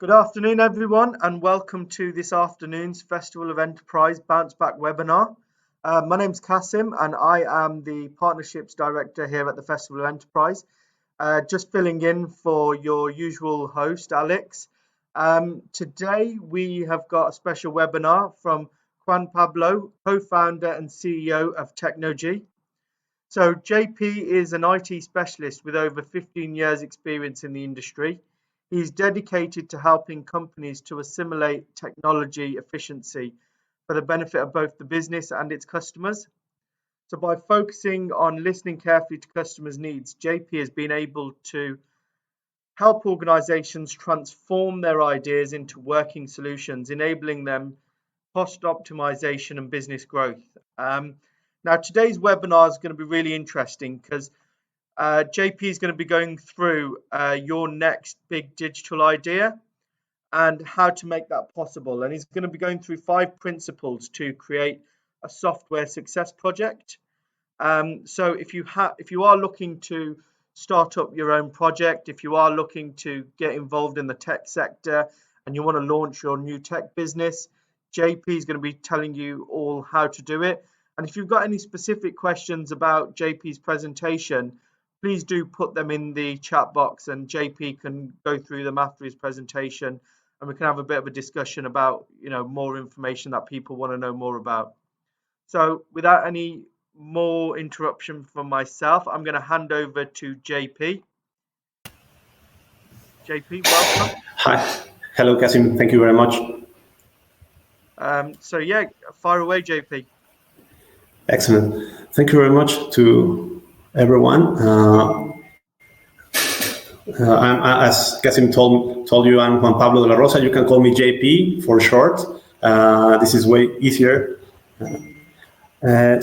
Good afternoon, everyone, and welcome to this afternoon's Festival of Enterprise Bounce Back webinar. My name's Kasim, and I am the Partnerships Director here at the Festival of Enterprise. Just filling in for your usual host, Alex. Today, we have got a special webinar from Juan Pablo, co-founder and CEO of Technology. So JP is an IT specialist with over 15 years experience in the industry. He's dedicated to helping companies to assimilate technology efficiency for the benefit of both the business and its customers. So by focusing on listening carefully to customers' needs, JP has been able to help organizations transform their ideas into working solutions, enabling them cost optimization and business growth. Now, today's webinar is going to be really interesting because JP is going to be going through your next big digital idea and how to make that possible. And he's going to be going through 5 principles to create a software success project. So if you are looking to start up your own project, if you are looking to get involved in the tech sector and you want to launch your new tech business, JP is going to be telling you all how to do it. And if you've got any specific questions about JP's presentation, please do put them in the chat box and JP can go through them after his presentation and we can have a bit of a discussion about, more information that people want to know more about. So without any more interruption from myself, I'm going to hand over to JP. JP, welcome. Hi. Hello, Kasim. Thank you very much. Fire away, JP. Excellent. Thank you very much to everyone. As Kasim told you, I'm Juan Pablo de la Rosa. You can call me JP for short. This is way easier.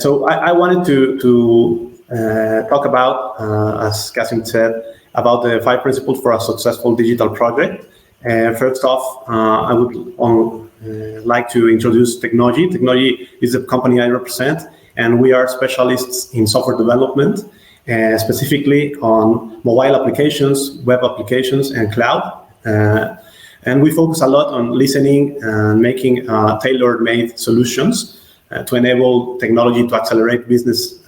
So I wanted to talk about, as Kasim said, about the 5 principles for a successful digital project. First off, I would like to introduce Technology. Technology is the company I represent, and we are specialists in software development, specifically on mobile applications, web applications, and cloud. And we focus a lot on listening and making tailor-made solutions to enable technology to accelerate business.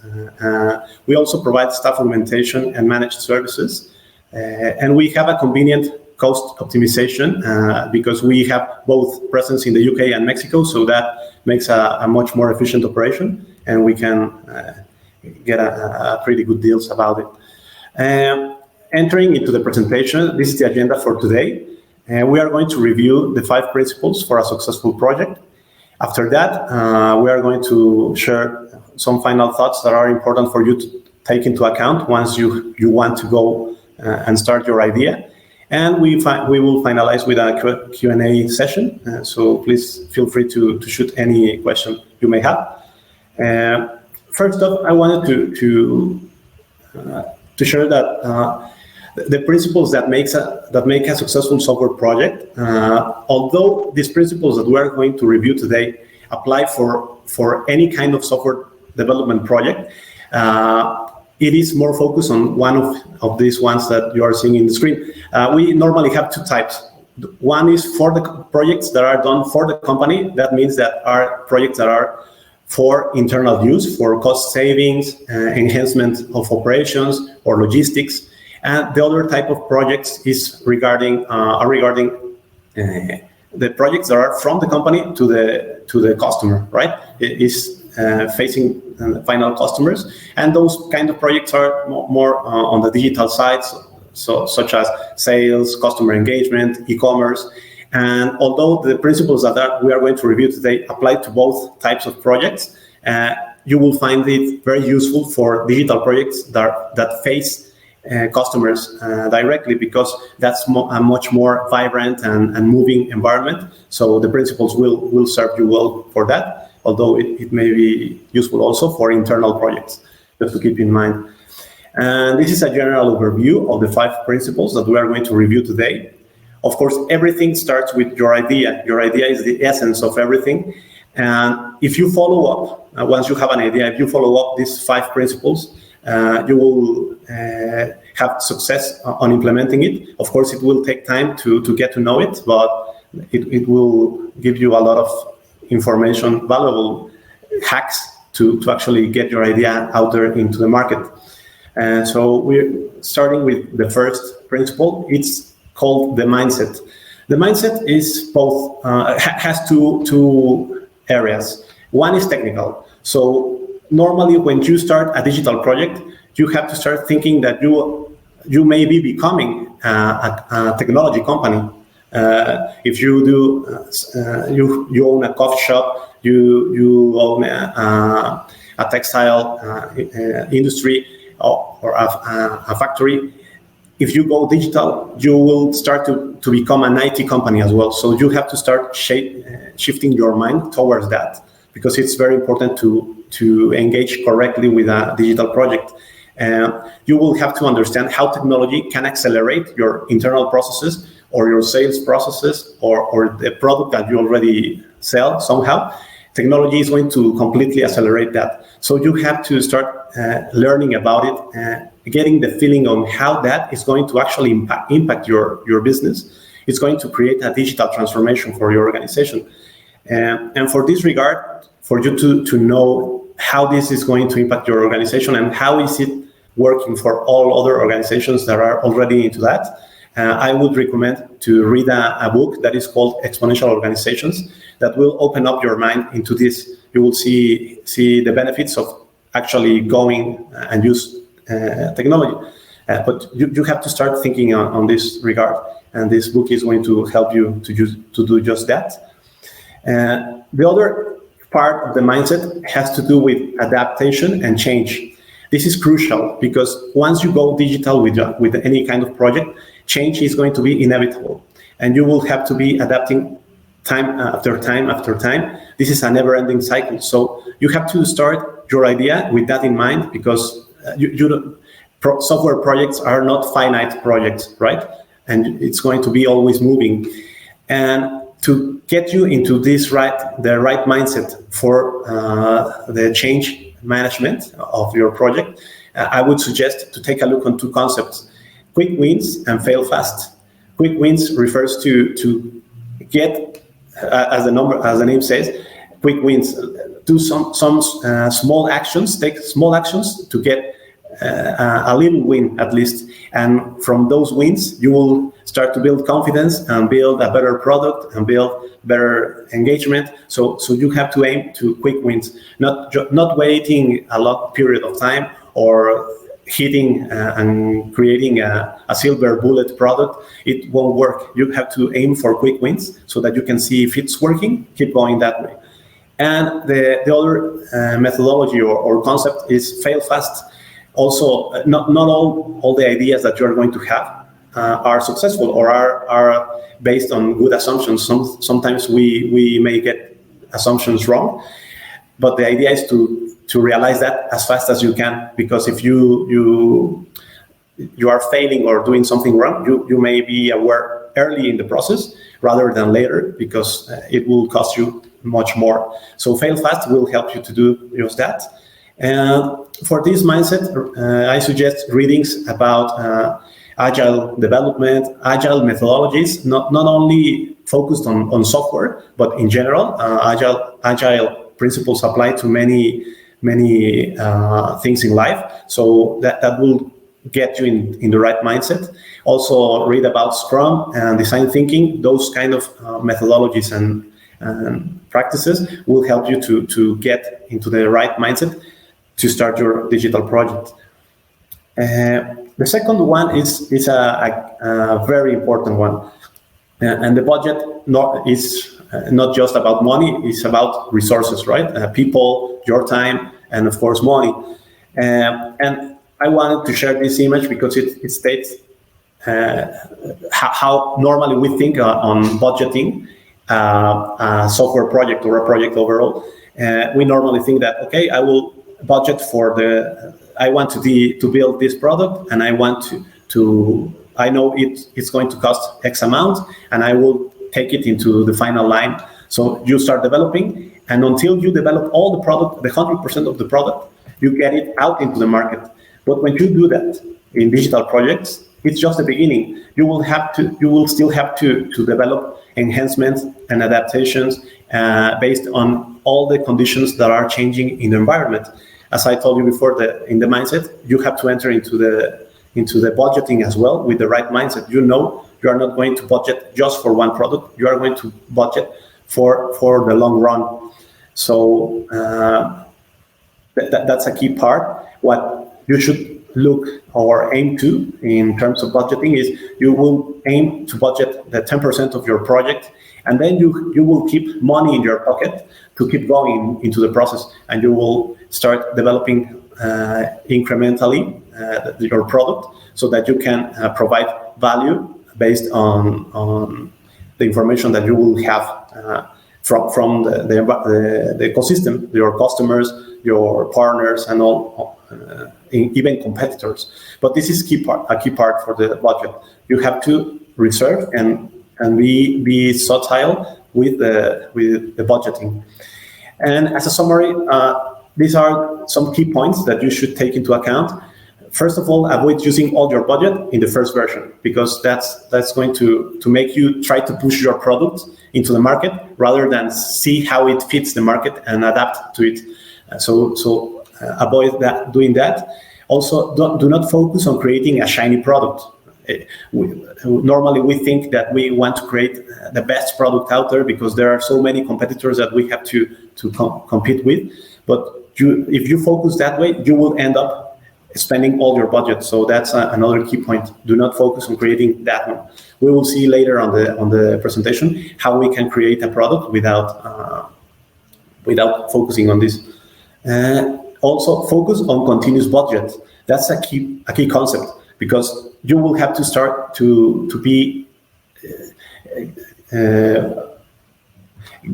We also provide staff augmentation and managed services. And we have a convenient cost optimization because we have both presence in the UK and Mexico, so that makes a much more efficient operation, and we can get a pretty good deals about it. Entering into the presentation, this is the agenda for today. We are going to review the 5 principles for a successful project. After that, we are going to share some final thoughts that are important for you to take into account once you want to go and start your idea. And we will finalize with a Q&A session. So please feel free to shoot any question you may have. First off, I wanted to share that the principles that make a successful software project, although these principles that we are going to review today apply for any kind of software development project, it is more focused on one of these ones that you are seeing in the screen. We normally have 2 types. One is for the projects that are done for the company. That means that are projects that are for internal use, for cost savings, enhancement of operations or logistics. And the other type of projects is regarding the projects that are from the company to the customer, right? It is facing final customers, and those kind of projects are more on the digital side, such as sales, customer engagement, e-commerce. And although the principles that we are going to review today apply to both types of projects, you will find it very useful for digital projects that face customers directly, because that's a much more vibrant and moving environment. So the principles will serve you well for that, although it may be useful also for internal projects, just to keep in mind. And this is a general overview of the 5 principles that we are going to review today. Of course, everything starts with your idea. Your idea is the essence of everything. And if you follow up, once you have an idea, if you follow up these 5 principles, you will have success on implementing it. Of course, it will take time to get to know it, but it will give you a lot of information, valuable hacks to actually get your idea out there into the market. And so we're starting with the first principle. It's called the mindset. The mindset is both, has two areas. One is technical. So normally when you start a digital project, you have to start thinking that you may be becoming a technology company. If you do, you own a coffee shop, you own a textile industry or a factory. If you go digital, you will start to become an IT company as well. So you have to start shifting your mind towards that, because it's very important to engage correctly with a digital project. You will have to understand how technology can accelerate your internal processes or your sales processes or the product that you already sell somehow. Technology is going to completely accelerate that. So you have to start learning about it, getting the feeling on how that is going to actually impact your business. It's going to create a digital transformation for your organization. And for this regard, for you to know how this is going to impact your organization and how is it working for all other organizations that are already into that, I would recommend to read a book that is called Exponential Organizations that will open up your mind into this. You will see the benefits of actually going and use technology. But you have to start thinking on this regard, and this book is going to help you to do just that. The other part of the mindset has to do with adaptation and change. This is crucial because once you go digital with any kind of project, change is going to be inevitable, and you will have to be adapting time after time after time. This is a never-ending cycle. So you have to start your idea with that in mind, because software projects are not finite projects, right? And it's going to be always moving. And to get you into the right mindset for the change management of your project, I would suggest to take a look on two concepts: quick wins and fail fast. Quick wins refers to get, as the name says, quick wins. Do some small actions, take small actions to get a little win at least. And from those wins, you will start to build confidence and build a better product and build better engagement. So you have to aim to quick wins, not waiting a long period of time or hitting and creating a silver bullet product. It won't work. You have to aim for quick wins so that you can see if it's working, keep going that way. And the other methodology or concept is fail fast. Also, not all the ideas that you're going to have are successful or are based on good assumptions. Sometimes we may get assumptions wrong, but the idea is to realize that as fast as you can, because if you are failing or doing something wrong, you may be aware early in the process rather than later, because it will cost you much more. So fail fast will help you to do just that. And for this mindset, I suggest readings about agile development, agile methodologies, not only focused on software, but in general. Agile principles apply to many things in life. So that will get you in the right mindset. Also read about Scrum and design thinking. Those kind of methodologies and practices will help you to get into the right mindset to start your digital project. The second one is a very important one. And the budget is not just about money, it's about resources, right? People, your time, and of course, money. And I wanted to share this image because it states how normally we think on budgeting a software project or a project overall. We normally think that, okay, I will budget for I want to build this product, and I want I know it's going to cost X amount, and I will take it into the final line. So you start developing, and until you develop all the product, the 100% of the product, you get it out into the market. But when you do that, in digital projects, it's just the beginning. You will still have to develop enhancements and adaptations based on all the conditions that are changing in the environment. As I told you before, in the mindset, you have to enter into the budgeting as well with the right mindset. You know, you are not going to budget just for one product. You are going to budget for the long run. So that's a key part. What you should look or aim to in terms of budgeting is you will aim to budget the 10% of your project, and then you will keep money in your pocket to keep going into the process, and you will start developing incrementally your product so that you can provide value based on the information that you will have from the ecosystem, your customers, your partners, and all, even competitors. But this is a key part for the budget. You have to reserve and be subtle with the budgeting. And as a summary, these are some key points that you should take into account. First of all, avoid using all your budget in the first version, because that's going to make you try to push your product into the market rather than see how it fits the market and adapt to it. So avoid doing that. Also, do not focus on creating a shiny product. Normally, we think that we want to create the best product out there because there are so many competitors that we have to compete with. But if you focus that way, you will end up spending all your budget. So that's another key point. Do not focus on creating that one. We will see later on the presentation how we can create a product without focusing on this. Also, focus on continuous budget. That's a key concept, because you will have to start to be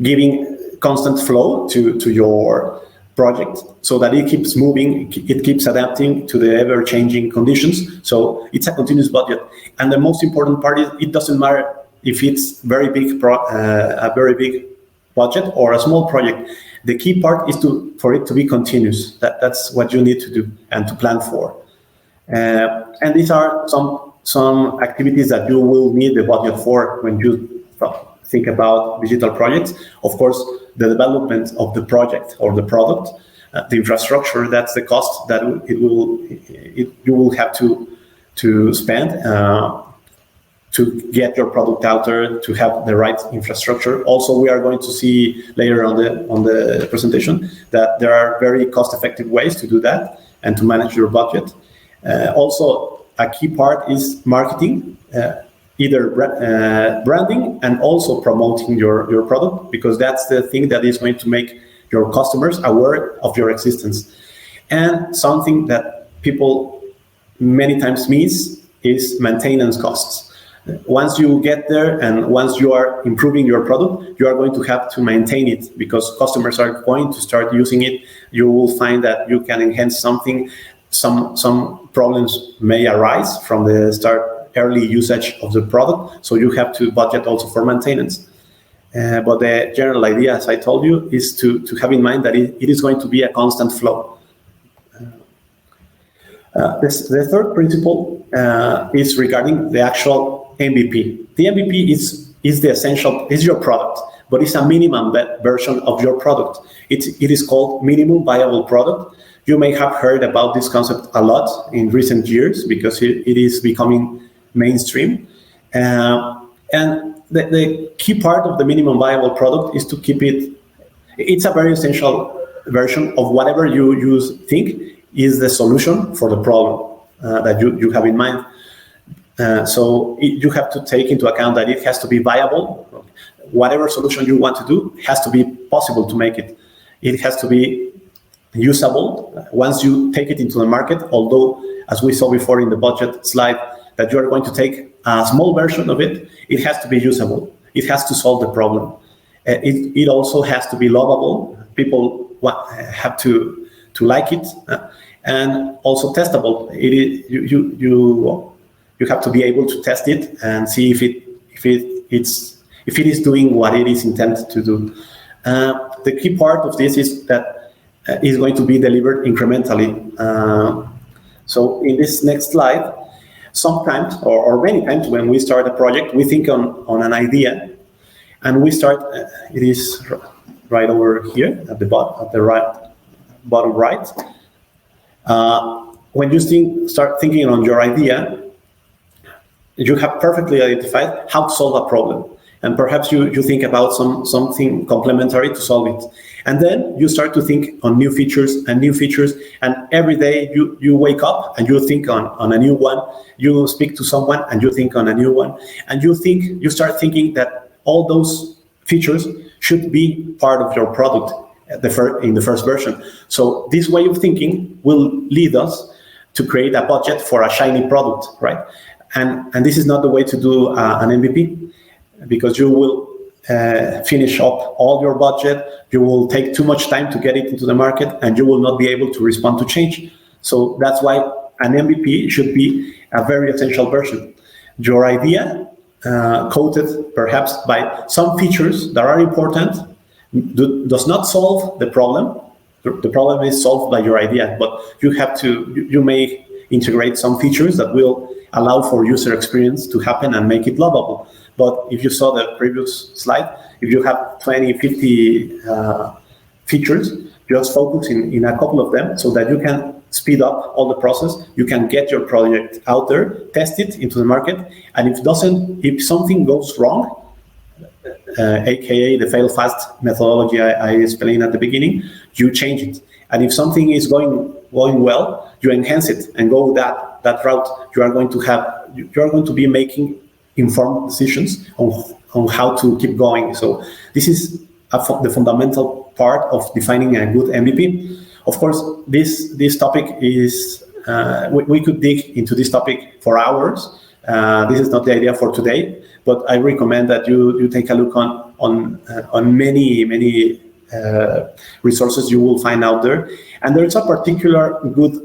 giving constant flow to your project so that it keeps moving, it keeps adapting to the ever-changing conditions. So it's a continuous budget. And the most important part is it doesn't matter if it's a very big budget or a small project. The key part is for it to be continuous. That's what you need to do and to plan for. And these are some activities that you will need the budget for when you think about digital projects. Of course, the development of the project or the product, the infrastructure, that's the cost that you will have to spend to get your product out there, to have the right infrastructure. Also, we are going to see later on the presentation that there are very cost-effective ways to do that and to manage your budget. Also, a key part is marketing, either branding and also promoting your product, because that's the thing that is going to make your customers aware of your existence. And something that people many times miss is maintenance costs. Once you get there and once you are improving your product, you are going to have to maintain it because customers are going to start using it. You will find that you can enhance something. Some problems may arise from the early usage of the product, so you have to budget also for maintenance. But the general idea, as I told you, is to have in mind that it is going to be a constant flow. The third principle is regarding the actual MVP. The MVP is the essential, is your product, but it's a minimum version of your product. It is called minimum viable product. You may have heard about this concept a lot in recent years because it is becoming mainstream. And the key part of the minimum viable product is to keep it. It's a very essential version of whatever you think is the solution for the problem that you have in mind. So you have to take into account that it has to be viable. Whatever solution you want to do has to be possible to make it. It has to be usable once you take it into the market, although, as we saw before in the budget slide, that you are going to take a small version of it, it has to be usable. It has to solve the problem. It also has to be lovable. People have to like it, and also testable. You have to be able to test it and see if it is doing what it is intended to do. The key part of this is that is going to be delivered incrementally. So in this next slide, sometimes or many times when we start a project, we think on an idea, and we start. It is right over here at the bottom, at the bottom right. When you start thinking on your idea, you have perfectly identified how to solve a problem. And perhaps you think about something complementary to solve it. And then you start to think on new features. And every day you wake up and you think on a new one. You speak to someone and you think on a new one. And you start thinking that all those features should be part of your product in the first version. So this way of thinking will lead us to create a budget for a shiny product, right? And this is not the way to do an MVP, because you will finish up all your budget, you will take too much time to get it into the market, and you will not be able to respond to change. So that's why an MVP should be a very essential version. Your idea, coated perhaps by some features that are important, does not solve the problem. The problem is solved by your idea, but you may integrate some features that will allow for user experience to happen and make it lovable. But if you saw the previous slide, if you have 20, 50 features, just focus in a couple of them so that you can speed up all the process. You can get your project out there, test it into the market, and if something goes wrong, aka the fail fast methodology I explained at the beginning, you change it. And if something is going well, you enhance it and go that route. You are going to be making informed decisions on how to keep going. So this is the fundamental part of defining a good MVP. Of course, this topic is we could dig into this topic for hours. This is not the idea for today, but I recommend that you take a look on many resources you will find out there. And there's a particular good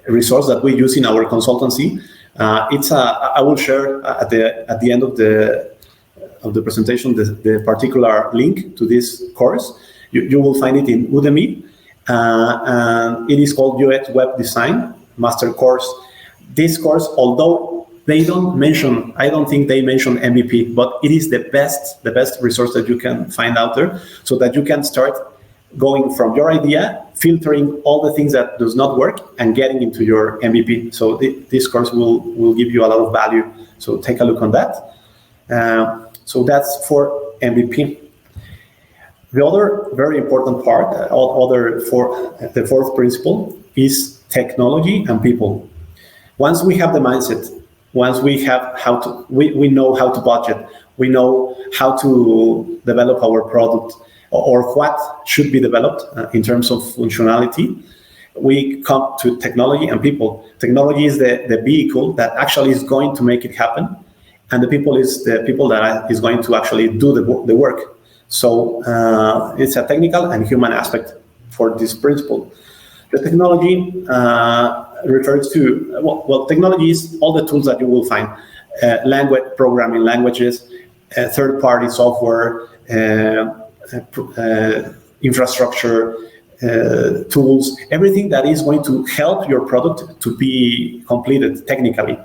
resource that we use in our consultancy. I will share at the end of the presentation the particular link to this course. You will find it in Udemy, and it is called UX Web Design Master Course. This course, although I don't think they mention MVP, but it is the best resource that you can find out there, so that you can start going from your idea, filtering all the things that does not work, and getting into your MVP. So this course will give you a lot of value. So take a look on that. So that's for MVP. The other very important part, the fourth principle, is technology and people. Once we have the mindset, once we have we know how to budget, we know how to develop our product, or what should be developed in terms of functionality, we come to technology and people. Technology is the vehicle that actually is going to make it happen, and the people is the people that is going to actually do the work. So it's a technical and human aspect for this principle. The technology refers to, technology is all the tools that you will find, programming languages, third-party software, infrastructure, tools, everything that is going to help your product to be completed technically.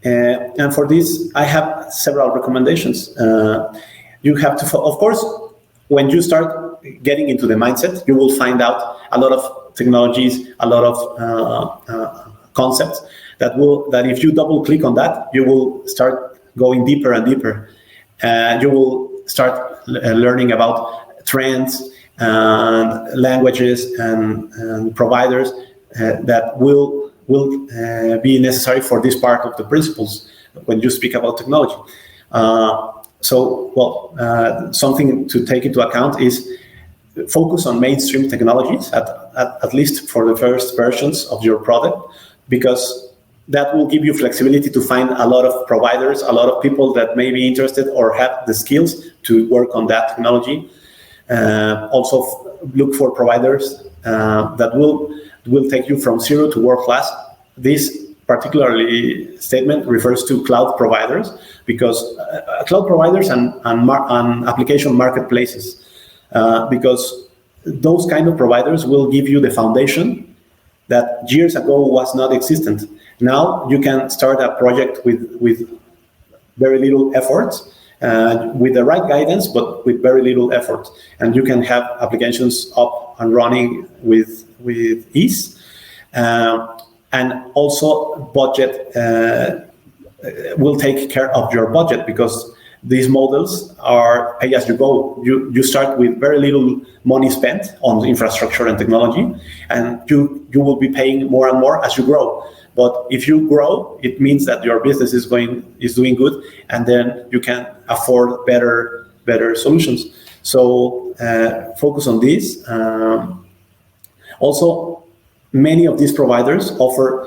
And for this, I have several recommendations. You have to, of course, when you start getting into the mindset, you will find out a lot of technologies, a lot of concepts that if you double click on that, you will start going deeper and deeper. You will start learning about trends and languages and providers that will be necessary for this part of the principles when you speak about technology. Something to take into account is focus on mainstream technologies, at least for the first versions of your product, because that will give you flexibility to find a lot of providers, a lot of people that may be interested or have the skills to work on that technology. Also look for providers that will take you from zero to world class. This particularly statement refers to cloud providers, because cloud providers and application marketplaces, because those kind of providers will give you the foundation that years ago was not existent. Now you can start a project with very little effort, with the right guidance, but with very little effort. And you can have applications up and running with ease. And also budget will take care of your budget, because these models are pay as you go. You start with very little money spent on infrastructure and technology, and you will be paying more and more as you grow. But if you grow, it means that your business is doing good, and then you can afford better solutions. So focus on this. Also, many of these providers offer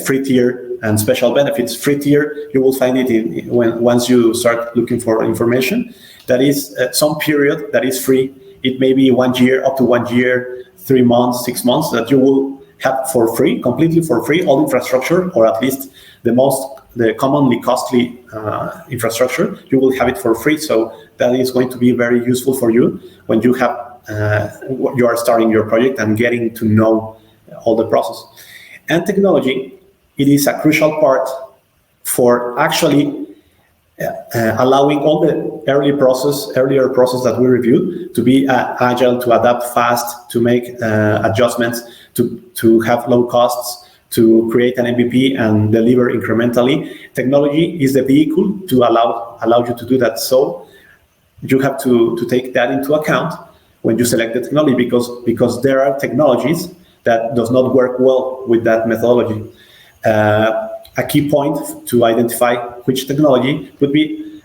free tier and special benefits. Free tier, you will find it once you start looking for information. That is some period that is free. It may be 1 year, up to 1 year, 3 months, 6 months, that you will have for free, completely for free, all infrastructure, or at least the commonly costly infrastructure. You will have it for free. So that is going to be very useful for you when you are starting your project and getting to know all the process. And technology, it is a crucial part for actually allowing all the earlier process that we reviewed to be agile, to adapt fast, to make adjustments, to have low costs, to create an MVP and deliver incrementally. Technology is the vehicle to allow you to do that. So you have to take that into account when you select the technology, because there are technologies that does not work well with that methodology. A key point to identify which technology would be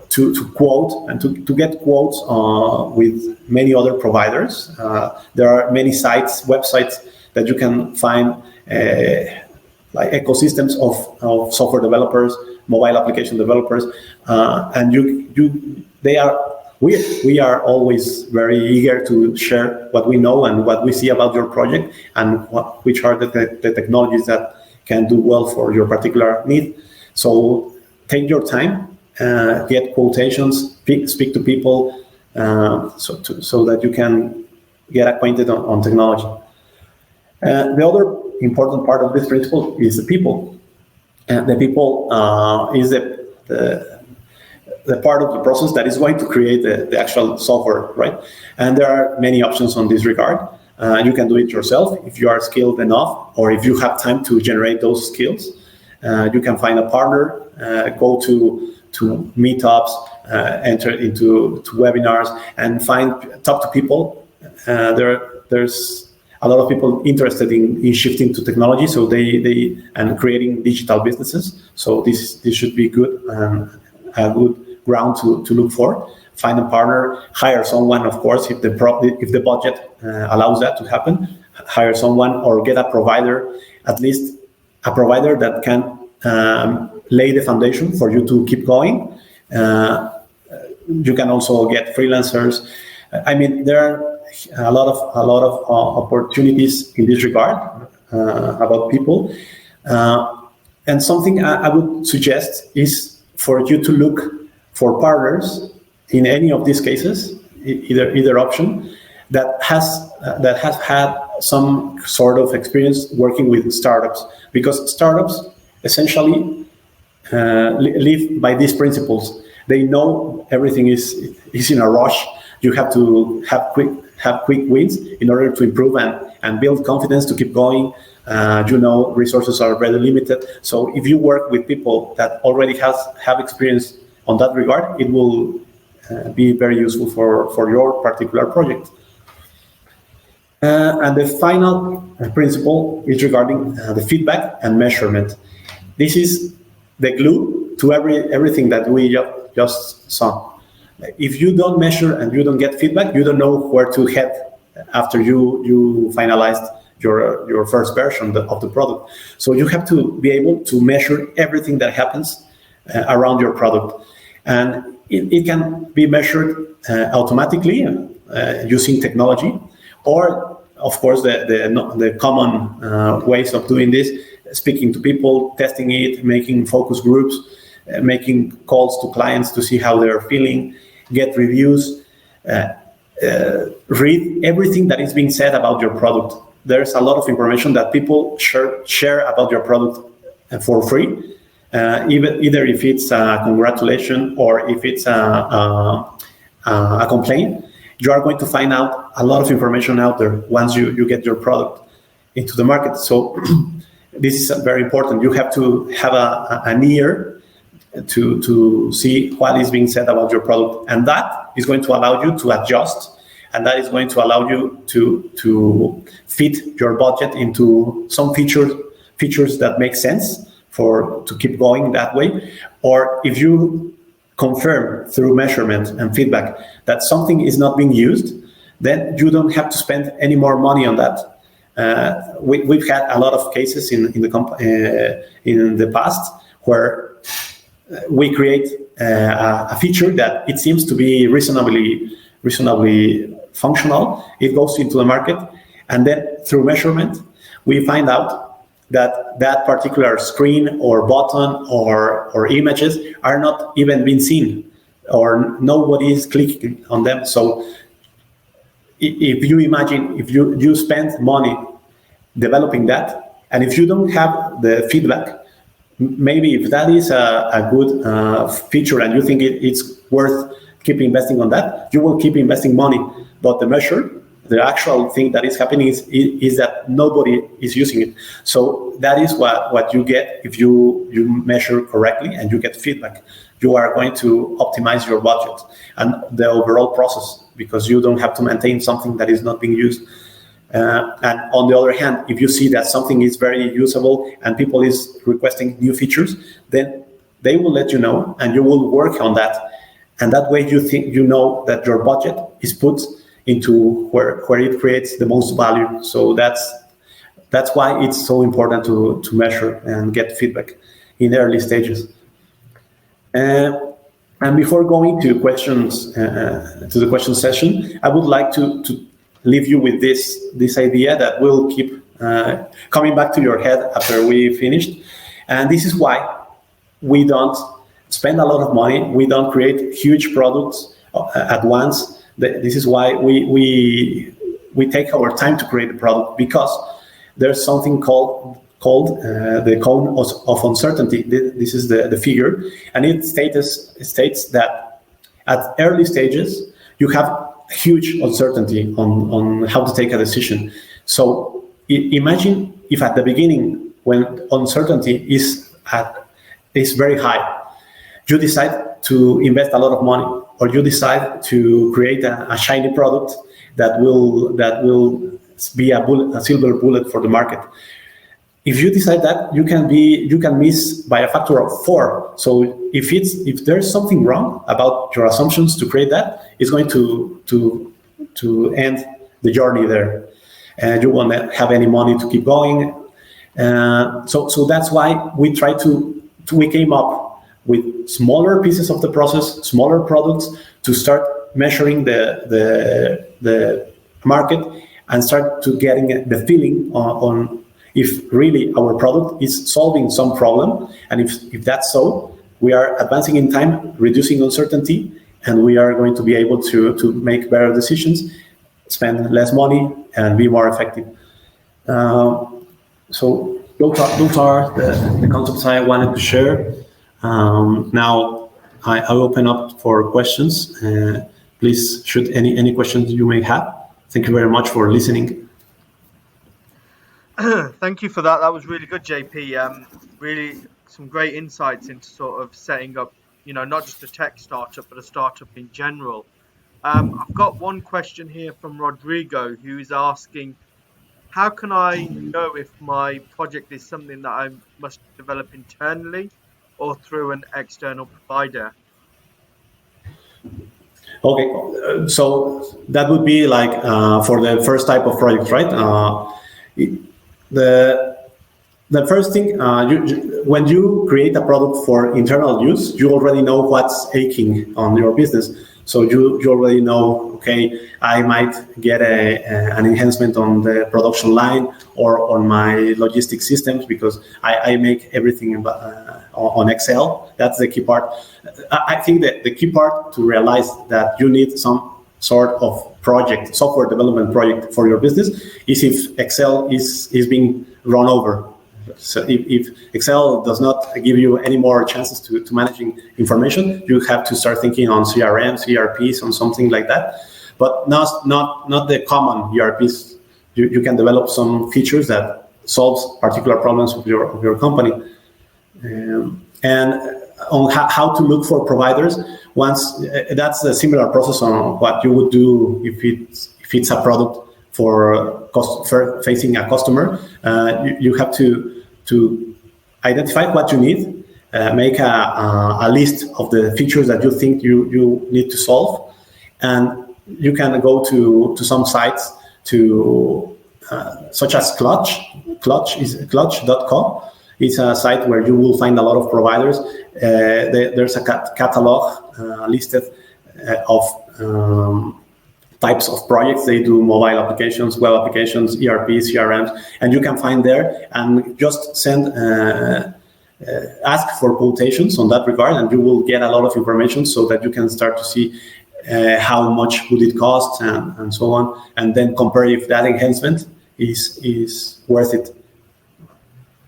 to quote and to get quotes with many other providers. There are many websites that you can find, like ecosystems of software developers, mobile application developers, and we are always very eager to share what we know and what we see about your project, and which are the technologies that can do well for your particular need. So take your time, get quotations, speak to people, so that you can get acquainted on technology. The other important part of this principle is the people. The people is the part of the process that is going to create the actual software, right? And there are many options on this regard. You can do it yourself if you are skilled enough, or if you have time to generate those skills. You can find a partner, go to meetups, enter into webinars, and talk to people. There's a lot of people interested in shifting to technology, so they and creating digital businesses. So this should be good, a good ground to look for. Find a partner, hire someone, of course, if the budget allows that to happen. Hire someone, or get a provider, at least a provider that can lay the foundation for you to keep going. You can also get freelancers. I mean, there are a lot of opportunities in this regard about people. And something I would suggest is for you to look for partners in any of these cases, either option, that has had some sort of experience working with startups, because startups essentially live by these principles. They know everything is in a rush. You have to have quick wins in order to improve and build confidence to keep going. Resources are very limited. So if you work with people that already have experience on that regard, it will be very useful for your particular project. And the final principle is regarding the feedback and measurement. This is the glue to everything that we just saw. If you don't measure and you don't get feedback, you don't know where to head after you finalized your first version of the product. So you have to be able to measure everything that happens around your product. And it can be measured automatically using technology, or of course the common ways of doing this: speaking to people, testing it, making focus groups, making calls to clients to see how they're feeling, get reviews, read everything that is being said about your product. there's a lot of information that people share about your product for free, either if it's a congratulation or if it's a complaint. You are going to find out a lot of information out there once you get your product into the market. So this is very important. You have to have an ear to see what is being said about your product, and that is going to allow you to adjust, and that is going to allow you to fit your budget into some features that make sense to keep going that way. Or if you confirm through measurement and feedback that something is not being used, then you don't have to spend any more money on that. We've had a lot of cases in the past where we create a feature that it seems to be reasonably functional. It goes into the market, and then through measurement, we find out that particular screen or button or images are not even being seen, or nobody is clicking on them. So if you imagine, if you spend money developing that, and if you don't have the feedback, maybe if that is a good feature and you think it's worth keep investing on that, you will keep investing money. But the actual thing that is happening is that nobody is using it. So that is what you get if you measure correctly and you get feedback. You are going to optimize your budget and the overall process, because you don't have to maintain something that is not being used. And on the other hand, if you see that something is very usable and people is requesting new features, then they will let you know and you will work on that. And that way you know that your budget is put into where it creates the most value. So that's why it's so important to measure and get feedback in the early stages. And before going to questions, to the question session, I would like to leave you with this idea that will keep coming back to your head after we finished. And this is why we don't spend a lot of money. We don't create huge products at once. This is why we take our time to create the product, because there's something called the cone of uncertainty. This is the figure, and it states that at early stages you have huge uncertainty on how to take a decision. So imagine if at the beginning, when uncertainty is very high, you decide to invest a lot of money, or you decide to create a shiny product that will be a silver bullet for the market. If you decide that, you can miss by a factor of 4. So if there's something wrong about your assumptions to create that, it's going to end the journey there, and you won't have any money to keep going. So that's why we came up with smaller pieces of the process, smaller products, to start measuring the market and start to getting the feeling on if really our product is solving some problem. And if that's so, we are advancing in time, reducing uncertainty, and we are going to be able to make better decisions, spend less money, and be more effective. So those are the concepts I wanted to share. Now I open up for questions. Please shoot any questions you may have. Thank you very much for listening. Thank you for that. That was really good, JP. Really some great insights into sort of setting up, not just a tech startup, but a startup in general. I've got one question here from Rodrigo, who is asking, how can I know if my project is something that I must develop internally or through an external provider? Okay, so that would be like for the first type of project, right? The first thing, when you create a product for internal use, you already know what's aching on your business. So you already know, okay, I might get an enhancement on the production line or on my logistics systems, because I make everything on Excel. That's the key part. I think that the key part to realize that you need some sort of project, software development project for your business, is if Excel is being run over. So if Excel does not give you any more chances to managing information, you have to start thinking on CRMs, ERPs, on something like that. But not the common ERPs. You can develop some features that solves particular problems of your company. And on how to look for providers, once that's a similar process on what you would do if it's a product for facing a customer. You have to identify what you need, make a list of the features that you think you need to solve, and you can go to some sites such as Clutch.com. It's a site where you will find a lot of providers. There's a catalog listed of types of projects. They do mobile applications, web applications, ERP, CRMs, and you can find there and just ask for quotations on that regard, and you will get a lot of information so that you can start to see how much would it cost and so on, and then compare if that enhancement is worth it.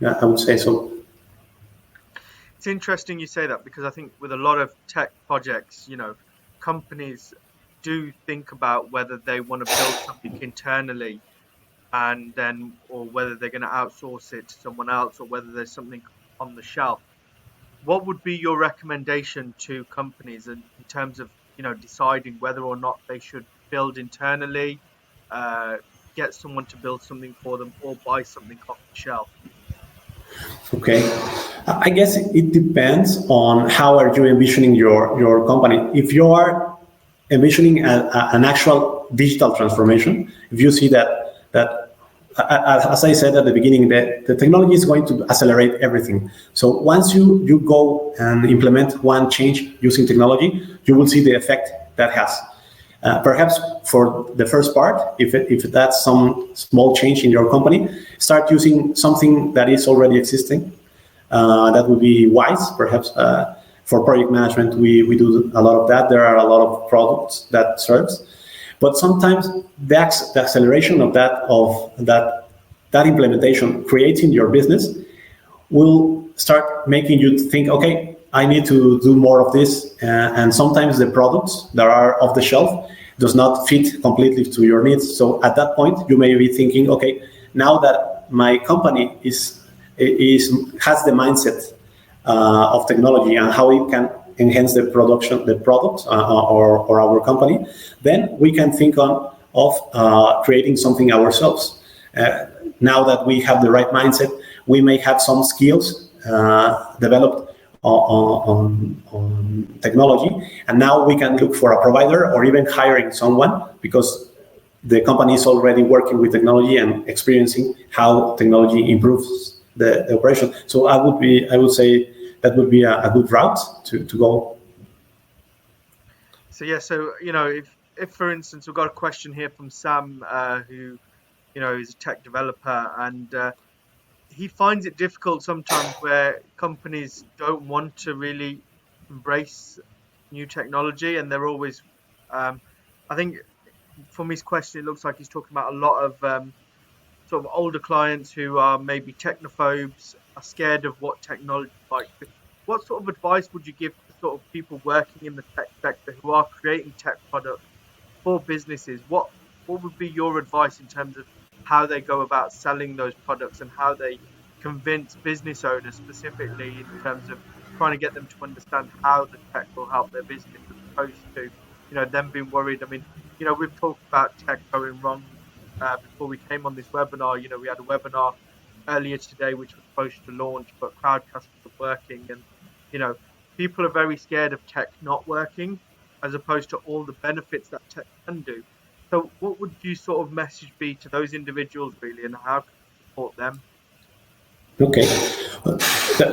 Yeah, I would say so. It's interesting you say that, because I think with a lot of tech projects, companies do think about whether they want to build something internally and then, or whether they're going to outsource it to someone else, or whether there's something on the shelf. What would be your recommendation to companies in terms of, deciding whether or not they should build internally, get someone to build something for them, or buy something off the shelf? Okay, I guess it depends on how are you envisioning your company. If you are envisioning an actual digital transformation, if you see that as I said at the beginning, the technology is going to accelerate everything. So once you go and implement one change using technology, you will see the effect that has. Perhaps for the first part, if that's some small change in your company, start using something that is already existing. That would be wise. Perhaps for project management, we do a lot of that. There are a lot of products that serves, but sometimes the acceleration of that implementation creating your business will start making you think, okay, I need to do more of this, and sometimes the products that are off the shelf does not fit completely to your needs. So at that point, you may be thinking, okay, now that my company has the mindset of technology and how it can enhance the product or our company, then we can think of creating something ourselves. Now that we have the right mindset, we may have some skills developed on technology, and now we can look for a provider or even hiring someone because the company is already working with technology and experiencing how technology improves the operation. So I would say that would be a good route to go. So yeah, if for instance we've got a question here from Sam, who is a tech developer, and he finds it difficult sometimes where companies don't want to really embrace new technology, and they're always, I think from his question, it looks like he's talking about a lot of sort of older clients who are maybe technophobes, are scared of what technology like. What sort of advice would you give to sort of people working in the tech sector who are creating tech products for businesses? What would be your advice in terms of how they go about selling those products and how they convince business owners specifically in terms of trying to get them to understand how the tech will help their business, as opposed to them being worried? I mean, we've talked about tech going wrong before we came on this webinar. We had a webinar earlier today which was supposed to launch, but Crowdcast wasn't working, and people are very scared of tech not working as opposed to all the benefits that tech can do. So what would you sort of message be to those individuals really, and how can you support them? Okay,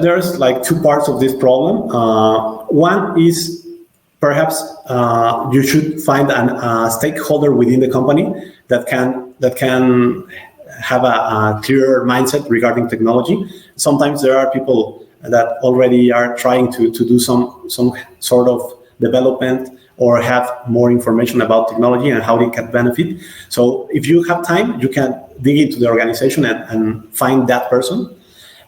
there's like two parts of this problem. One is perhaps you should find a stakeholder within the company that can have a clearer mindset regarding technology. Sometimes there are people that already are trying to do some sort of development or have more information about technology and how they can benefit. So if you have time, you can dig into the organization and find that person.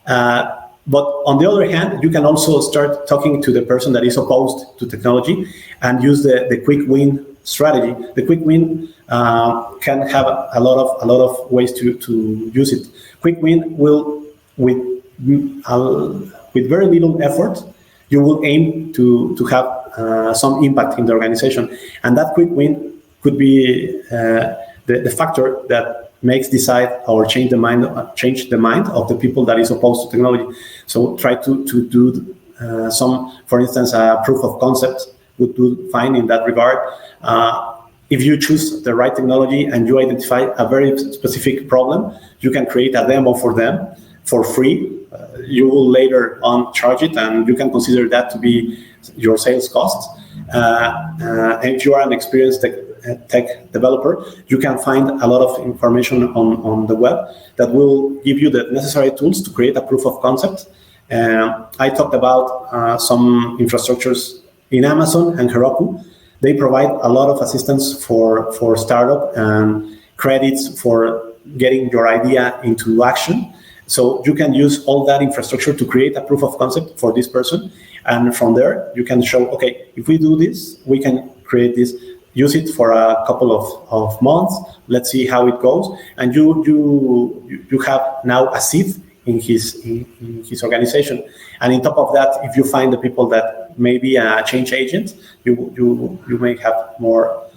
But on the other hand, you can also start talking to the person that is opposed to technology and use the quick win strategy. The quick win can have a lot of ways to use it. Quick win will, with very little effort, you will aim to have some impact in the organization, and that quick win could be the factor that makes decide or change the mind of the people that is opposed to technology. So try to do some, for instance, a proof of concept would do fine in that regard. If you choose the right technology and you identify a very specific problem, you can create a demo for them for free. You will later on charge it, and you can consider that to be your sales cost. And if you are an experienced tech developer, you can find a lot of information on the web that will give you the necessary tools to create a proof of concept. I talked about some infrastructures in Amazon and Heroku. They provide a lot of assistance for startup and credits for getting your idea into action. So you can use all that infrastructure to create a proof of concept for this person. And from there, you can show, okay, if we do this, we can create this, use it for a couple of months. Let's see how it goes. And you have now a seed in his organization. And on top of that, if you find the people that may be a change agent, you may have more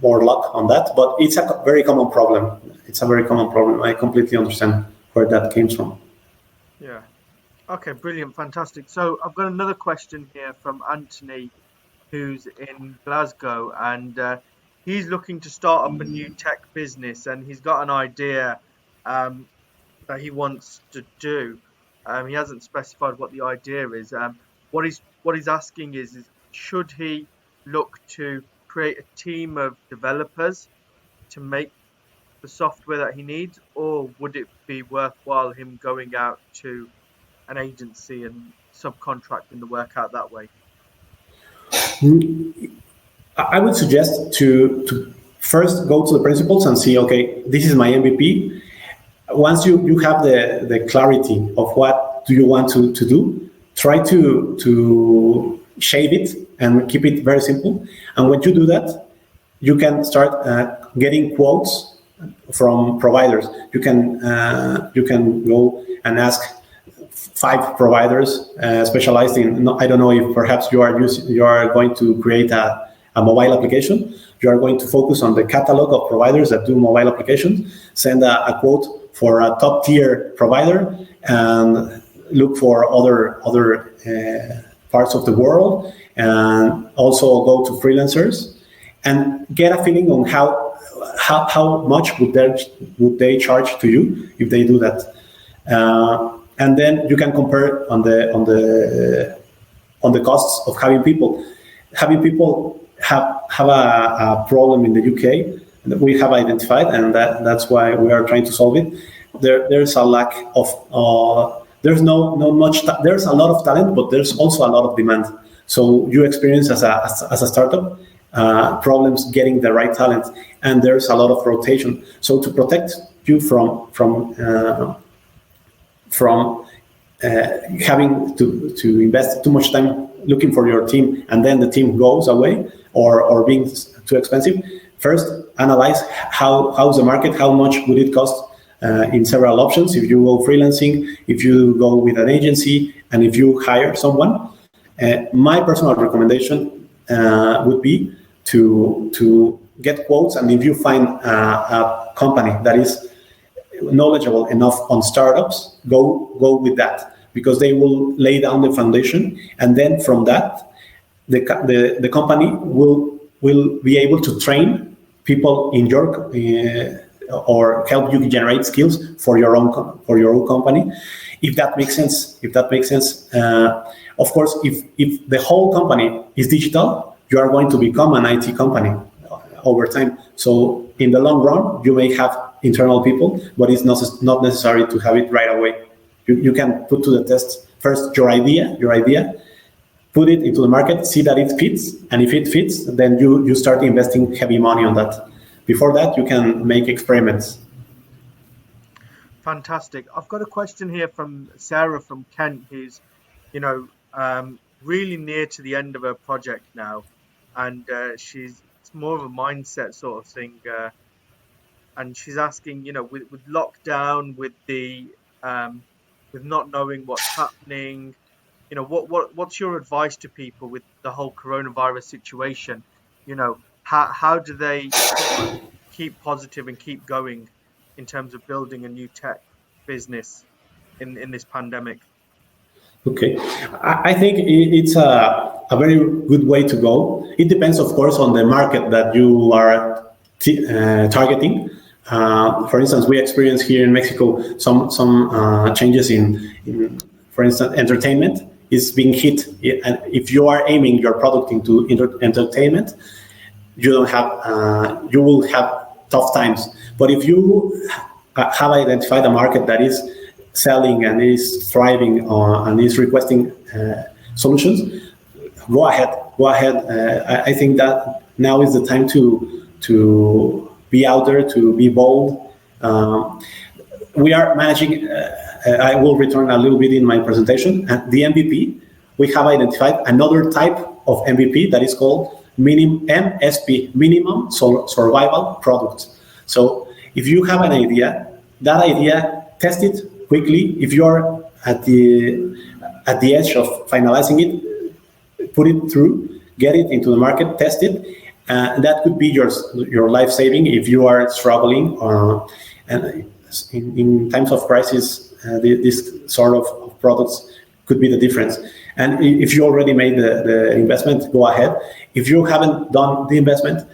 luck on that. But it's a very common problem. I completely understand where that came from. Yeah. Okay, brilliant, fantastic. So I've got another question here from Anthony, who's in Glasgow, and he's looking to start up a new tech business, and he's got an idea that he wants to do. He hasn't specified what the idea is. What he's asking is should he look to create a team of developers to make the software that he needs, or would it be worthwhile him going out to an agency and subcontracting the work out that way? I would suggest to first go to the principles and see, okay, this is my MVP. Once you have the clarity of what do you want to do, try to shape it and keep it very simple. And when you do that, you can start getting quotes from providers. You can go and ask 5 providers specialized in. I don't know if perhaps you are going to create a mobile application. You are going to focus on the catalog of providers that do mobile applications. Send a quote for a top tier provider and look for other parts of the world, and also go to freelancers and get a feeling on how much would they charge to you if they do that, and then you can compare on the costs of having people. Having people have a problem in the UK that we have identified, and that's why we are trying to solve it. There's a lack of there's there's a lot of talent, but there's also a lot of demand. So you experience as a startup problems getting the right talent, and there's a lot of rotation. So to protect you from having to invest too much time looking for your team, and then the team goes away or being too expensive, first analyze how's the market, how much would it cost in several options. If you go freelancing, if you go with an agency, and if you hire someone, my personal recommendation would be to get quotes. And if you find a company that is knowledgeable enough on startups, go with that, because they will lay down the foundation, and then from that, the company will be able to train people in your or help you generate skills for your own company, if that makes sense. Of course, if the whole company is digital, you are going to become an IT company over time. So in the long run, you may have internal people, but it's not necessary to have it right away. You can put to the test first your idea, put it into the market, see that it fits, and if it fits, then you start investing heavy money on that. Before that, you can make experiments. Fantastic. I've got a question here from Sarah from Kent, who's, you know, really near to the end of her project now, and it's more of a mindset sort of thing, and she's asking, with lockdown, with not knowing what's happening, what's your advice to people with the whole coronavirus situation? How do they sort of keep positive and keep going in terms of building a new tech business in this pandemic? Okay, I think it's a very good way to go. It depends, of course, on the market that you are targeting. For instance, we experience here in Mexico some changes in, for instance, entertainment is being hit. And if you are aiming your product into entertainment, you will have tough times. But if you have identified a market that is selling and is thriving and is requesting solutions, go ahead. I think that now is the time to be out there, to be bold. We are managing. I will return a little bit in my presentation. The MVP, we have identified another type of MVP that is called MSP, minimum survival product. So if you have an idea, that idea, test it quickly. If you're at the edge of finalizing it, put it through, get it into the market, test it. That could be your life saving if you are struggling. And in times of crisis, this sort of products could be the difference. And if you already made the investment, go ahead. If you haven't done the investment,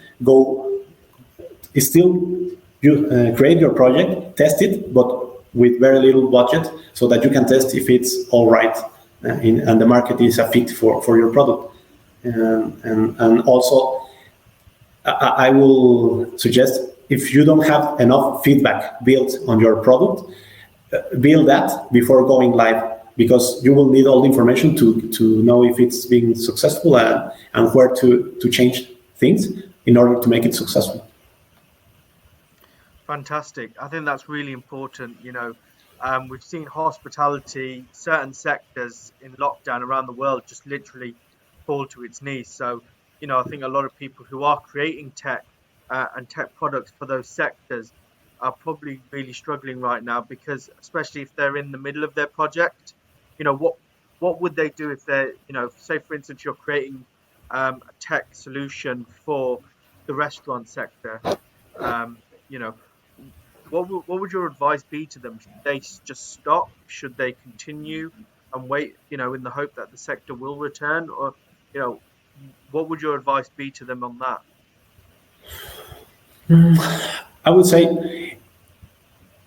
create your project, test it, but with very little budget, so that you can test if it's all right and the market is a fit for your product. And also, I will suggest, if you don't have enough feedback built on your product, build that before going live, because you will need all the information to know if it's being successful and where to change things in order to make it successful. Fantastic. I think that's really important. We've seen hospitality, certain sectors in lockdown around the world just literally fall to its knees. So, I think a lot of people who are creating tech and tech products for those sectors are probably really struggling right now, because especially if they're in the middle of their project, what would they do if they're, say for instance, you're creating a tech solution for the restaurant sector, what would your advice be to them? Should they just stop? Should they continue and wait, in the hope that the sector will return? Or, what would your advice be to them on that? I would say,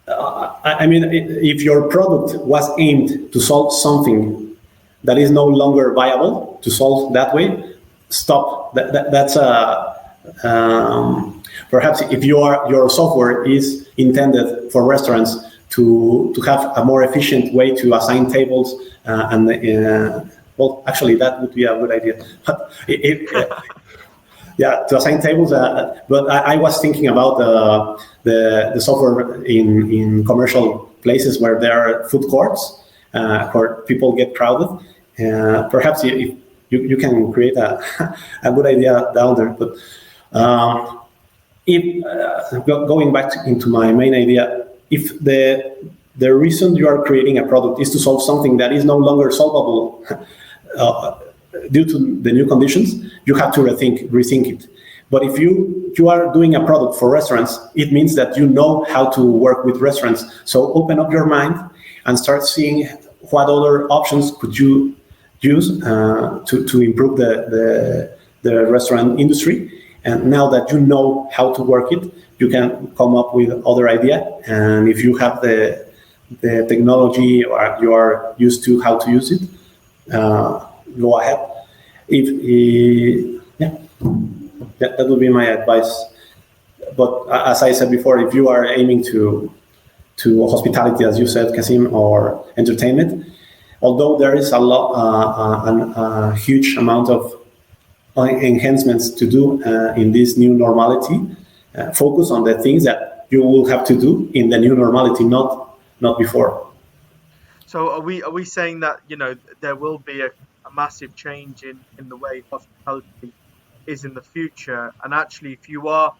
if your product was aimed to solve something that is no longer viable to solve that way, stop. That's perhaps if your software is intended for restaurants to have a more efficient way to assign tables, well, actually that would be a good idea. Yeah, to assign tables. But I was thinking about the software in commercial places where there are food courts, where people get crowded. Perhaps if you can create a good idea down there. But going back into my main idea, if the reason you are creating a product is to solve something that is no longer solvable due to the new conditions, you have to rethink it. But if you are doing a product for restaurants, it means that you know how to work with restaurants. So open up your mind and start seeing what other options could you use to improve the restaurant industry. And now that you know how to work it, you can come up with other idea. And if you have the technology, or you are used to how to use it, go ahead. That would be my advice. But as I said before, if you are aiming to hospitality, as you said, Kasim, or entertainment, although there is a huge amount of enhancements to do in this new normality, focus on the things that you will have to do in the new normality, not before. So are we saying that, there will be a massive change in the way hospitality is in the future, and actually if you are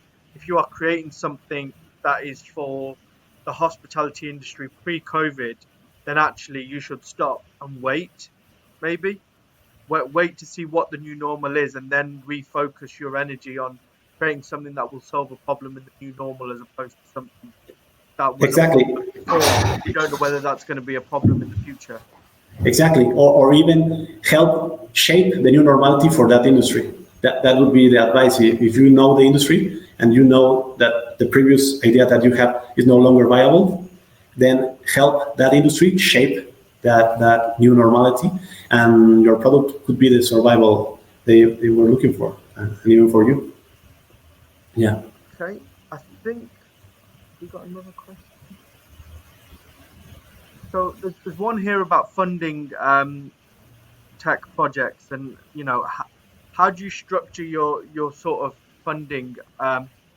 creating something that is for the hospitality industry pre-COVID, then actually you should stop and maybe wait to see what the new normal is, and then refocus your energy on creating something that will solve a problem in the new normal, as opposed to something that was a Exactly. problem before. You don't know whether that's going to be a problem in the future. Exactly, or even help shape the new normality for that industry. That would be the advice. If you know the industry and you know that the previous idea that you have is no longer viable, then help that industry shape that new normality, and your product could be the survival they were looking for, and even for you. Yeah. Okay, I think we got another question. So there's one here about funding tech projects, and how do you structure your sort of funding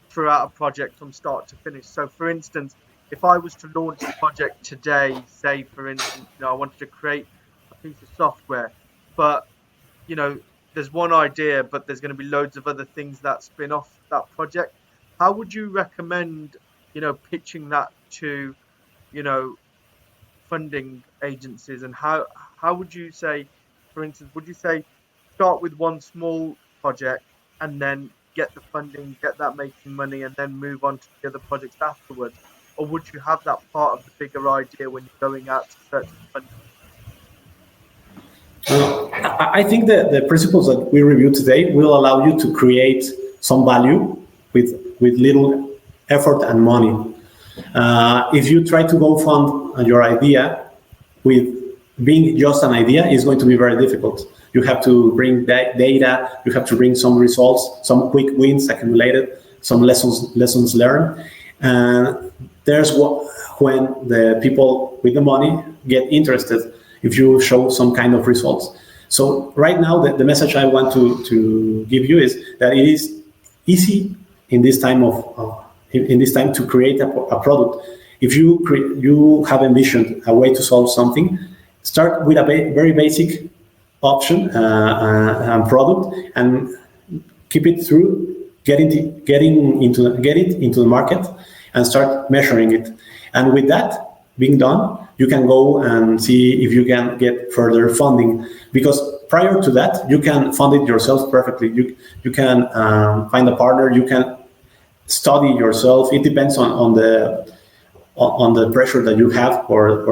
throughout a project from start to finish? So, for instance, if I was to launch a project today, say for instance, I wanted to create a piece of software, but you know there's one idea, but there's going to be loads of other things that spin off that project. How would you recommend pitching that to you know funding agencies, and how would you say, for instance, would you say start with one small project and then get the funding, get that making money, and then move on to the other projects afterwards? Or would you have that part of the bigger idea when you're going out to search for funding? I think that the principles that we reviewed today will allow you to create some value with little effort and money. If you try to go fund your idea with being just an idea, it's going to be very difficult. You have to bring data, you have to bring some results, some quick wins accumulated, some lessons learned. And there's when the people with the money get interested if you show some kind of results. So right now, the message I want to give you is that it is easy in this time to create a product. If you have envisioned a way to solve something, start with a very basic option and product, and keep it through, get it into the market, and start measuring it. And with that being done, you can go and see if you can get further funding. Because prior to that, you can fund it yourself perfectly. You can find a partner. You can study yourself. It depends on the pressure that you have, or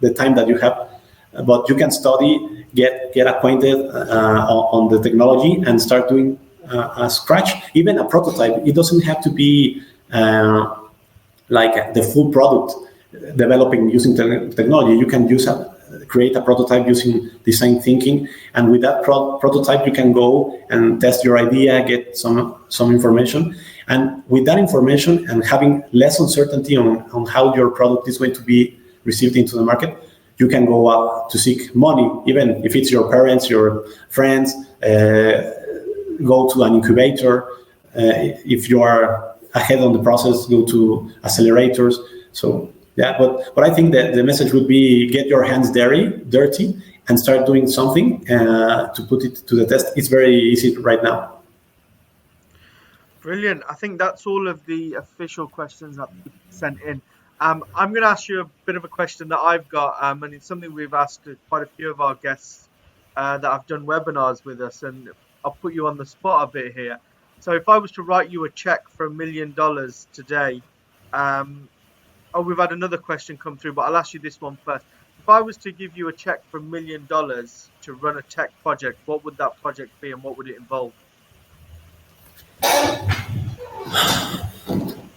the time that you have. But you can study, get acquainted on the technology, and start doing a scratch, even a prototype. It doesn't have to be like the full product developing using technology. You can create a prototype using design thinking, and with that prototype you can go and test your idea, get some information, and with that information and having less uncertainty on how your product is going to be received into the market, you can go out to seek money, even if it's your parents, your friends. Go to an incubator. If you are ahead on the process, go to accelerators. So yeah, but I think that the message would be get your hands dirty and start doing something to put it to the test. It's very easy right now. Brilliant. I think that's all of the official questions that people sent in. I'm going to ask you a bit of a question that I've got, and it's something we've asked quite a few of our guests that have done webinars with us, and I'll put you on the spot a bit here. So if I was to write you a check for $1 million today, we've had another question come through, but I'll ask you this one first. If I was to give you a check for $1 million to run a tech project, what would that project be, and what would it involve?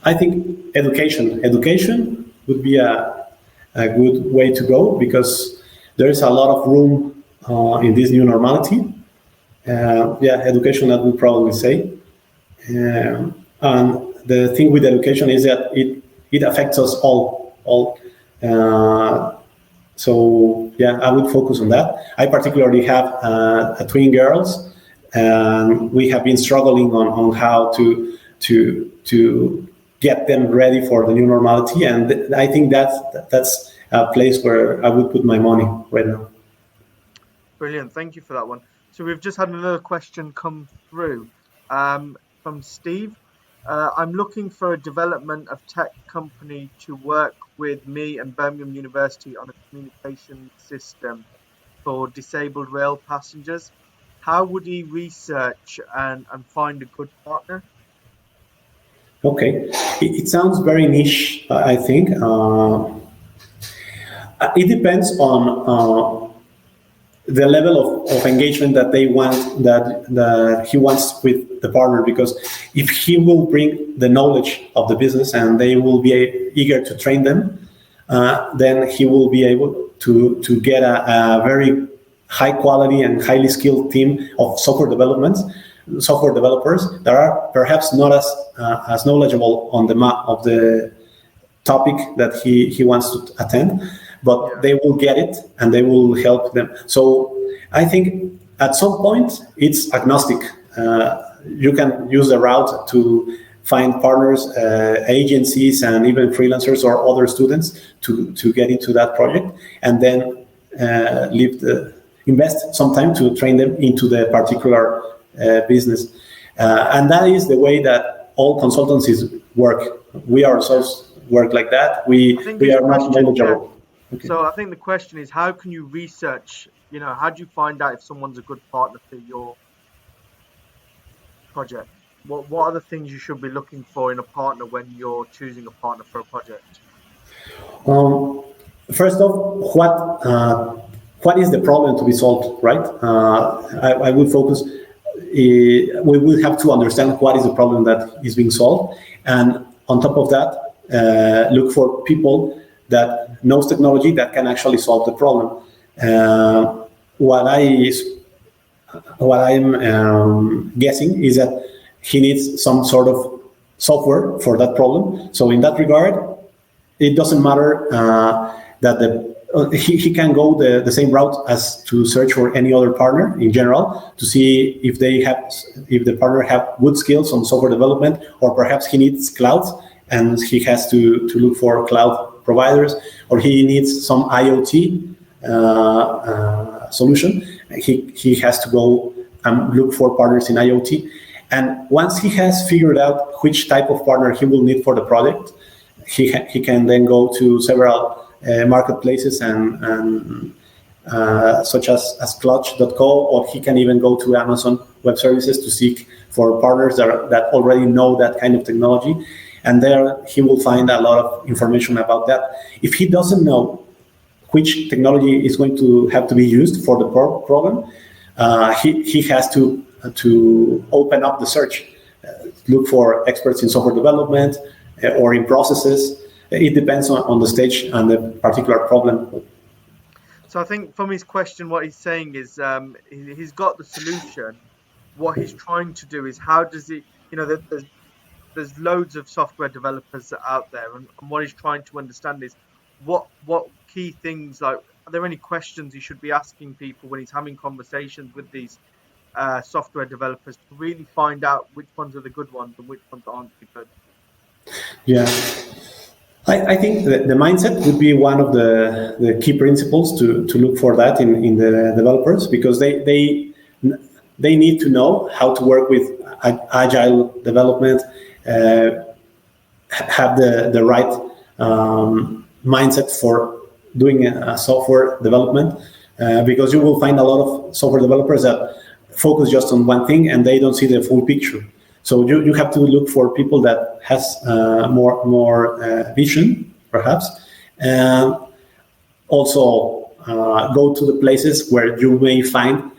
I think education would be a good way to go, because there is a lot of room in this new normality. Education, I would probably say. And the thing with education is that it affects us all. So yeah, I would focus on that. I particularly have twin girls, and we have been struggling on how to get them ready for the new normality. And I think that's a place where I would put my money right now. Brilliant. Thank you for that one. So we've just had another question come through from Steve. I'm looking for a development of tech company to work with me and Birmingham University on a communication system for disabled rail passengers. How would he research and find a good partner? Okay, it sounds very niche, I think. It depends on the level of engagement that they want, that he wants with the partner, because if he will bring the knowledge of the business and they will be eager to train them, then he will be able to get a very high quality and highly skilled team of software developers that are perhaps not as knowledgeable on the map of the topic that he wants to attend, but Yeah. they will get it and they will help them. So I think at some point it's agnostic. You can use the route to find partners, agencies, and even freelancers or other students to get into that project, and then invest some time to train them into the particular business. And that is the way that all consultancies work. We ourselves work like that. We are not knowledgeable. Yeah. Okay. So I think the question is, how can you research? How do you find out if someone's a good partner for your project? What are the things you should be looking for in a partner when you're choosing a partner for a project? First off, what is the problem to be solved, right? I would focus. We will have to understand what is the problem that is being solved, and on top of that, look for people that knows technology that can actually solve the problem. What I'm guessing is that he needs some sort of software for that problem. So in that regard, it doesn't matter that he can go the same route as to search for any other partner in general to see if the partner have good skills on software development, or perhaps he needs cloud and he has to look for cloud providers, or he needs some IoT solution. He has to go and look for partners in IoT. And once he has figured out which type of partner he will need for the project, he can then go to several marketplaces and such as Clutch.co, or he can even go to Amazon Web Services to seek for partners that already know that kind of technology. And there he will find a lot of information about that. If he doesn't know which technology is going to have to be used for the problem, he has to open up the search, look for experts in software development or in processes. It depends on the stage and the particular problem. So I think from his question, what he's saying is he's got the solution. What he's trying to do is, how does he, there's loads of software developers out there, and what he's trying to understand is what key things, like, are there any questions he should be asking people when he's having conversations with these software developers to really find out which ones are the good ones and which ones aren't the good. Yeah. I think the mindset would be one of the key principles to look for that in the developers, because they need to know how to work with agile development, have the right mindset for doing software development, because you will find a lot of software developers that focus just on one thing and they don't see the full picture. So you have to look for people that has more vision, perhaps, and also go to the places where you may find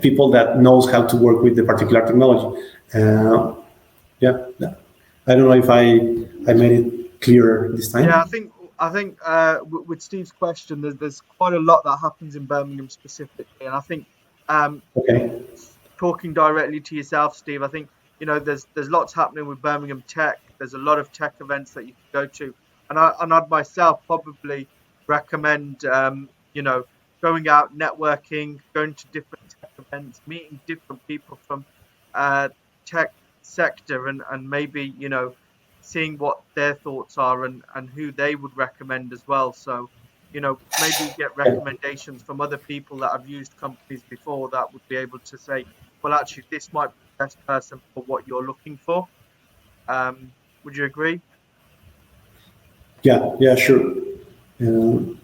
people that knows how to work with the particular technology. Yeah, I don't know if I made it clearer this time. Yeah, I think with Steve's question, there's quite a lot that happens in Birmingham specifically, and I think okay. Talking directly to yourself, Steve, I think there's lots happening with Birmingham Tech. There's a lot of tech events that you can go to, and I'd myself probably recommend going out, networking, going to different tech events, meeting different people from tech sector, and maybe seeing what their thoughts are and who they would recommend as well. So maybe get recommendations from other people that have used companies before that would be able to say, well, actually, this might be the best person for what you're looking for. Would you agree? Yeah, sure. Um,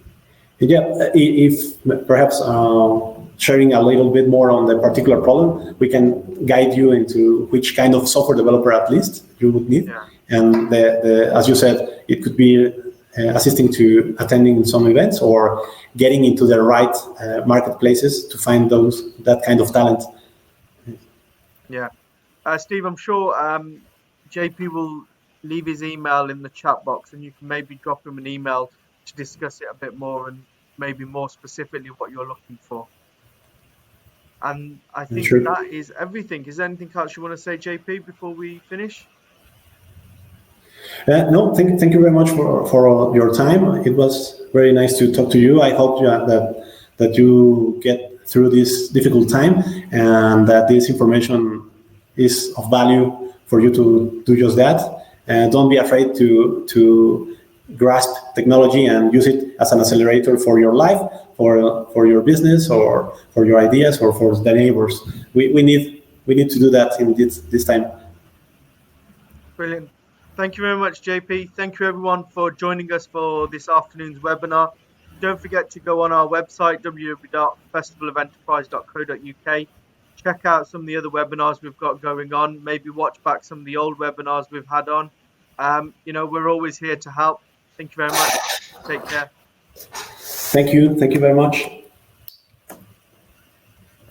yeah, if perhaps sharing a little bit more on the particular problem, we can guide you into which kind of software developer at least you would need. Yeah. And as you said, it could be assisting to attending some events or getting into the right marketplaces to find that kind of talent. Yeah. Steve, I'm sure JP will leave his email in the chat box, and you can maybe drop him an email to discuss it a bit more and maybe more specifically what you're looking for. And I think Sure. that is everything. Is there anything else you want to say, JP, before we finish? No, thank you very much for your time. It was very nice to talk to you. I hope that you get through this difficult time and that this information is of value for you to do just that. Don't be afraid to grasp technology and use it as an accelerator for your life, for your business, or for your ideas, or for the neighbors. We need to do that in this time. Brilliant. Thank you very much, JP. Thank you, everyone, for joining us for this afternoon's webinar. Don't forget to go on our website, www.festivalofenterprise.co.uk. Check out some of the other webinars we've got going on. Maybe watch back some of the old webinars we've had on. We're always here to help. Thank you very much. Take care. Thank you. Thank you very much.